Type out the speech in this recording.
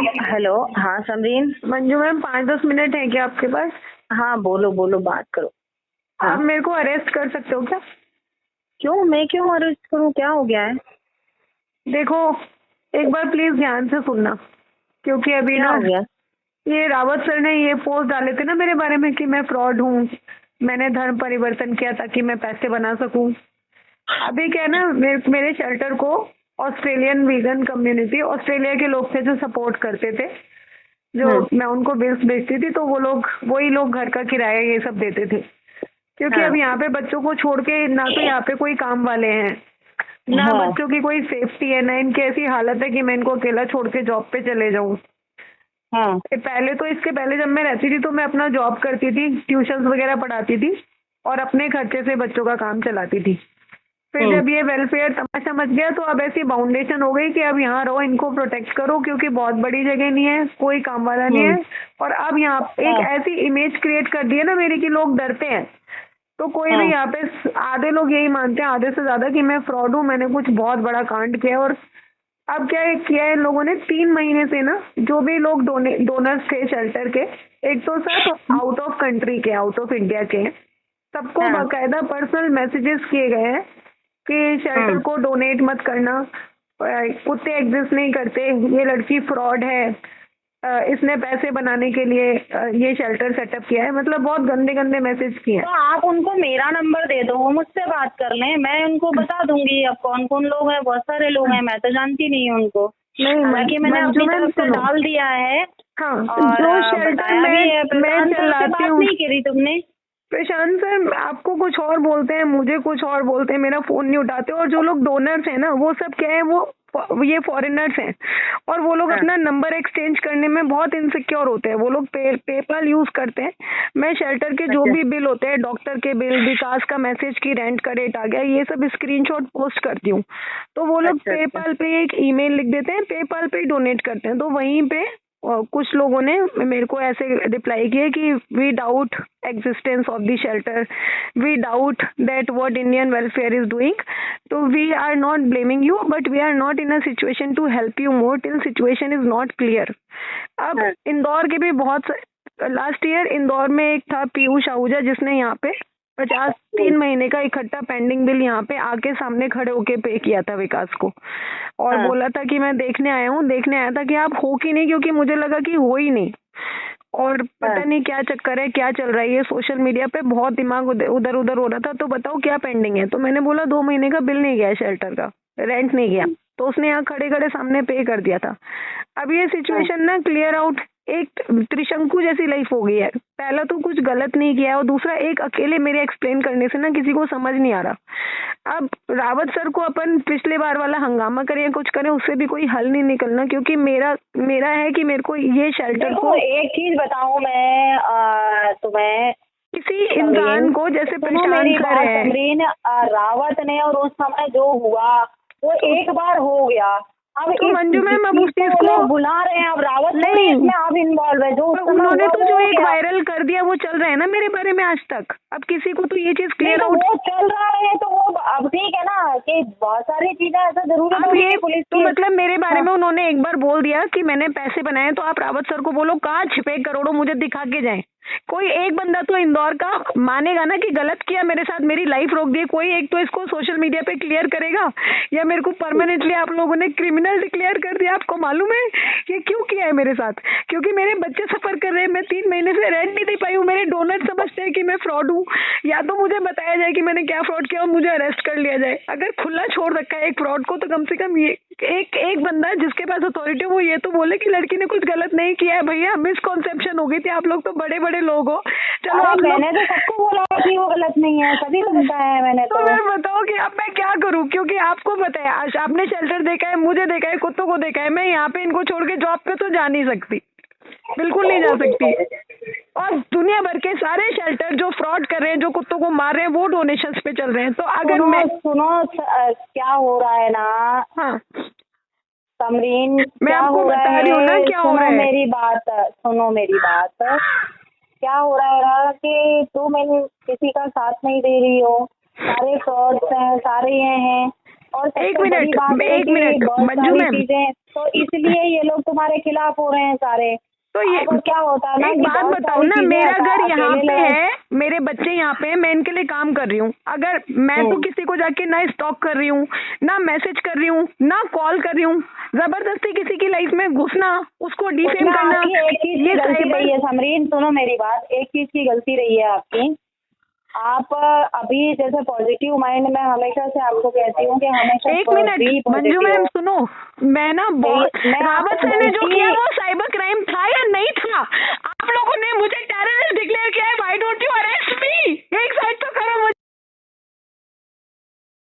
Hello. हाँ Samreen. Manju ma'am 5-10 minute है क्या आपके पास? हाँ बोलो बोलो, बात करो। हाँ। आप मेरे को अरेस्ट कर सकते हो क्या? क्यों? मैं क्यों अरेस्ट करूँ? क्या हो गया है? देखो, एक बार प्लीज ध्यान से सुनना, क्योंकि अभी क्या ना हो गया? ये रावत सर ने ये पोस्ट डाले थे ना मेरे बारे में कि मैं फ्रॉड हूँ, मैंने धर्म परिवर्तन किया ताकि मैं पैसे बना सकूं। अभी क्या है ना, मेरे शेल्टर को ऑस्ट्रेलियन वीगन कम्युनिटी, ऑस्ट्रेलिया के लोग थे जो सपोर्ट करते थे, जो हम्म। मैं उनको बिल्स बेचती थी, तो वो लोग वही लोग घर का किराया ये सब देते थे। क्योंकि हाँ अब यहाँ पे बच्चों को छोड़ के ना तो यहाँ पे कोई काम वाले हैं, ना हाँ बच्चों की कोई सेफ्टी है, ना इनकी ऐसी हालत है कि मैं इनको अकेला छोड़ के जॉब पे चले जाऊँ। हाँ पहले तो इसके पहले जब मैं रहती थी तो मैं अपना जॉब करती थी, ट्यूशंस वगैरह पढ़ाती थी और अपने खर्चे से बच्चों का काम चलाती थी। फिर हम्म जब ये वेलफेयर तमाशा मच गया तो अब ऐसी बाउंडेशन हो गई कि अब यहाँ रहो, इनको प्रोटेक्ट करो, क्योंकि बहुत बड़ी जगह नहीं है, कोई काम वाला नहीं हम्म। है। और अब यहाँ एक हाँ ऐसी इमेज क्रिएट कर दी है ना मेरी कि लोग डरते हैं। तो कोई भी हाँ यहाँ पे आधे लोग यही मानते हैं, आधे से ज्यादा, कि मैं फ्रॉड हूँ, मैंने कुछ बहुत बड़ा कांड किया है। और अब क्या है किया है इन लोगों ने, 3 महीने से ना जो भी लोग डोनर्स थे शेल्टर के, एक तो सब आउट ऑफ कंट्री के, आउट ऑफ इंडिया के, सबको हाँ बाकायदा पर्सनल मैसेजेस किए गए हैं कि शेल्टर हम्म। को डोनेट मत करना, कुत्ते एग्जिस्ट नहीं करते, ये लड़की फ्रॉड है, इसने पैसे बनाने के लिए ये शेल्टर सेटअप किया है। मतलब बहुत गंदे गंदे मैसेज किए हैं। तो आप उनको मेरा नंबर दे दो, वो मुझसे बात कर लें, मैं उनको बता दूंगी। अब कौन कौन लोग हैं, बहुत सारे लोग हैं, मैं तो जानती नहीं हूँ उनको। नहीं हालांकि मैंने मंजू अपनी मैम तरफ से सुनो। डाल दिया है हाँ, और जो शेल्टर बताया भी है। मैं प्रशांत सर से चलाती बात हूँ, नहीं करी तुमने? प्रशांत सर आपको कुछ और बोलते हैं, मुझे कुछ और बोलते हैं, मेरा फोन नहीं उठाते। और जो लोग डोनर्स हैं ना, वो सब क्या है, वो ये फॉरेनर्स हैं और वो लोग हाँ अपना नंबर एक्सचेंज करने में बहुत इनसिक्योर होते हैं। वो लोग पेपाल यूज करते हैं। मैं शेल्टर के जो अच्छा भी बिल होते हैं, डॉक्टर के बिल, विकास का मैसेज की रेंट का रेट आ गया, ये सब स्क्रीनशॉट पोस्ट करती हूँ। तो वो लोग अच्छा अच्छा। पेपाल पे एक ईमेल लिख देते हैं, पेपाल पे डोनेट करते हैं। तो वहीं पे कुछ लोगों ने मेरे को ऐसे रिप्लाई किए कि we doubt existence of the shelter, we doubt that what Indian welfare is doing, तो we are not blaming you but we are not in a situation to help you more till situation is not clear. अब हाँ इंदौर के भी बहुत, last year Indore में एक था पीयूष आहूजा, जिसने यहाँ पे 53 महीने का इकट्ठा पेंडिंग बिल यहाँ पे आके सामने खड़े होके पे किया था विकास को, और हाँ बोला था कि मैं देखने आया हूँ, देखने आया था कि आप हो कि नहीं, क्योंकि मुझे लगा कि हो ही नहीं। और हाँ। पता नहीं क्या चक्कर है, क्या चल रहा है, ये सोशल मीडिया पे बहुत दिमाग उधर उधर हो रहा था। तो बताओ क्या पेंडिंग है? तो मैंने बोला 2 महीने का बिल नहीं गया है शेल्टर का, रेंट नहीं गया। तो उसने यहाँ खड़े खड़े सामने पे कर दिया था। अब ये सिचुएशन ना क्लियर आउट, एक त्रिशंकु जैसी लाइफ हो गई है। पहला तो कुछ गलत नहीं किया है, और दूसरा एक अकेले मेरे एक्सप्लेन करने से ना किसी को समझ नहीं आ रहा। अब रावत सर को अपन पिछले बार वाला हंगामा करें, कुछ करें, उससे भी कोई हल नहीं निकलना, क्योंकि मेरा है कि मेरे को ये शेल्टर देखो को, एक चीज बताऊं मैं तुम्हें किसी समरीन, इंसान को, जैसे सुनो प्रशांत मेरी सर बात है। समरीन। रावत ने और उस समय जो हुआ वो तो, एक बार हो गया। अब तो इस मंजू मैम अब चीज उस को चीज वो को लोग बुला रहे हैं। अब रावत थोड़ी नहीं, इसमें अब इन्वॉल्व है, जो उस पर समय उन्होंने हुआ तो वो जो हो एक गया। वायरल कर दिया वो चल रहा है ना मेरे बारे में आज तक। अब किसी को तो ये चीज नहीं क्लियर तो आउट, वो चल रहा है तो वो अब ठीक है ना, कि बहुत सारी चीजें ऐसा जरूरी अब थोड़ी ये कि पुलिस तो की। मतलब मेरे बारे हाँ। में उन्होंने एक बार बोल दिया कि मैंने पैसे बनाए, तो आप रावत सर को बोलो कहाँ छिपे करोड़ों, मुझे दिखा के जाएं। कोई एक बंदा तो इंदौर का मानेगा ना कि गलत किया मेरे साथ, मेरी लाइफ रोक दी। कोई एक तो इसको सोशल मीडिया पे क्लियर करेगा, या मेरे को परमानेंटली आप लोगों ने क्रिमिनल डिक्लेयर कर दिया। आपको मालूम है ये क्यों किया है मेरे साथ? क्योंकि मेरे बच्चे सफर कर रहे हैं, मैं 3 महीने से रेंट नहीं दे पाई हूँ। मेरे डोनर समझते हैं कि मैं फ्रॉड हूँ। या तो मुझे बताया जाए कि मैंने क्या फ्रॉड किया और मुझे अरेस्ट कर लिया जाए। अगर खुला छोड़ रखा है एक फ्रॉड को, तो कम से कम ये एक बंदा जिसके पास अथॉरिटी हो वो ये तो बोले कि लड़की ने कुछ गलत नहीं किया है। भैया मिसकॉन्सेप्शन हो गई थी, आप लोग तो बड़े बड़े लोग हो। चलो अरे आप लोग, मैंने तो सबको बोला कि वो गलत नहीं है, सभी को बताया है मैंने तो तो। मैं बताओ कि अब मैं क्या करूं? क्योंकि आपको पता है, आज आपने शेल्टर देखा है, मुझे देखा है, कुत्तों को देखा है। मैं यहाँ पे इनको छोड़ के जॉब पे तो जा नहीं सकती, बिल्कुल नहीं जा सकती। और दुनिया भर के सारे शेल्टर जो फ्रॉड कर रहे हैं, जो कुत्तों को मार रहे हैं, वो डोनेशंस पे चल रहे हैं। तो अगर सुनो मैं, सुनो क्या हो रहा है ना हाँ, समरीन, मैं क्या आपको हो रहा बता रही हूँ ना है, क्या हो रहा सुनो है। मेरी बात, सुनो मेरी बात। क्या हो रहा है ना कि तुम इन किसी का साथ नहीं दे रही हो, सारे फ्रॉड्स हैं, सारे ये हैं। और सबसे एक बड़ी मिनट, बात है एक कि मिनट, बहुत मंजू सारी मैम। चीजें, तो इसलिए ये लोग तुम्हारे खिलाफ हो रहे हैं सारे। तो ये अब क्या होता है ना एक कि बात बहुत बताओ सारी ना, चीजें मेरा घर यहाँ अकेले पे लड़ाई। है, मेरे बच्चे यहाँ पे हैं, मैं इनके लिए काम कर रही हूँ। अगर मैं तो किसी को जाके ना स्टॉक कर रही हूँ, ना मैसेज कर रही हूँ, ना कॉल कर रही हूँ, जबरदस्ती किसी की लाइफ में घुसना, उसको डिफेम उसमें करना, आपकी एक चीज की ये गलती साइबर। रही है समरीन, सुनो मेरी बात, एक चीज की गलती रही है आपकी। आप अभी जैसे पॉजिटिव माइंड में हमेशा से आपको कहती हूँ कि हमेशा एक minute be Manju positive ma'am हो। सुनो, मैं ना बहुत, मैं रावत आपको सर ने जो गलती किया वो साइबर क्राइम था या नहीं था?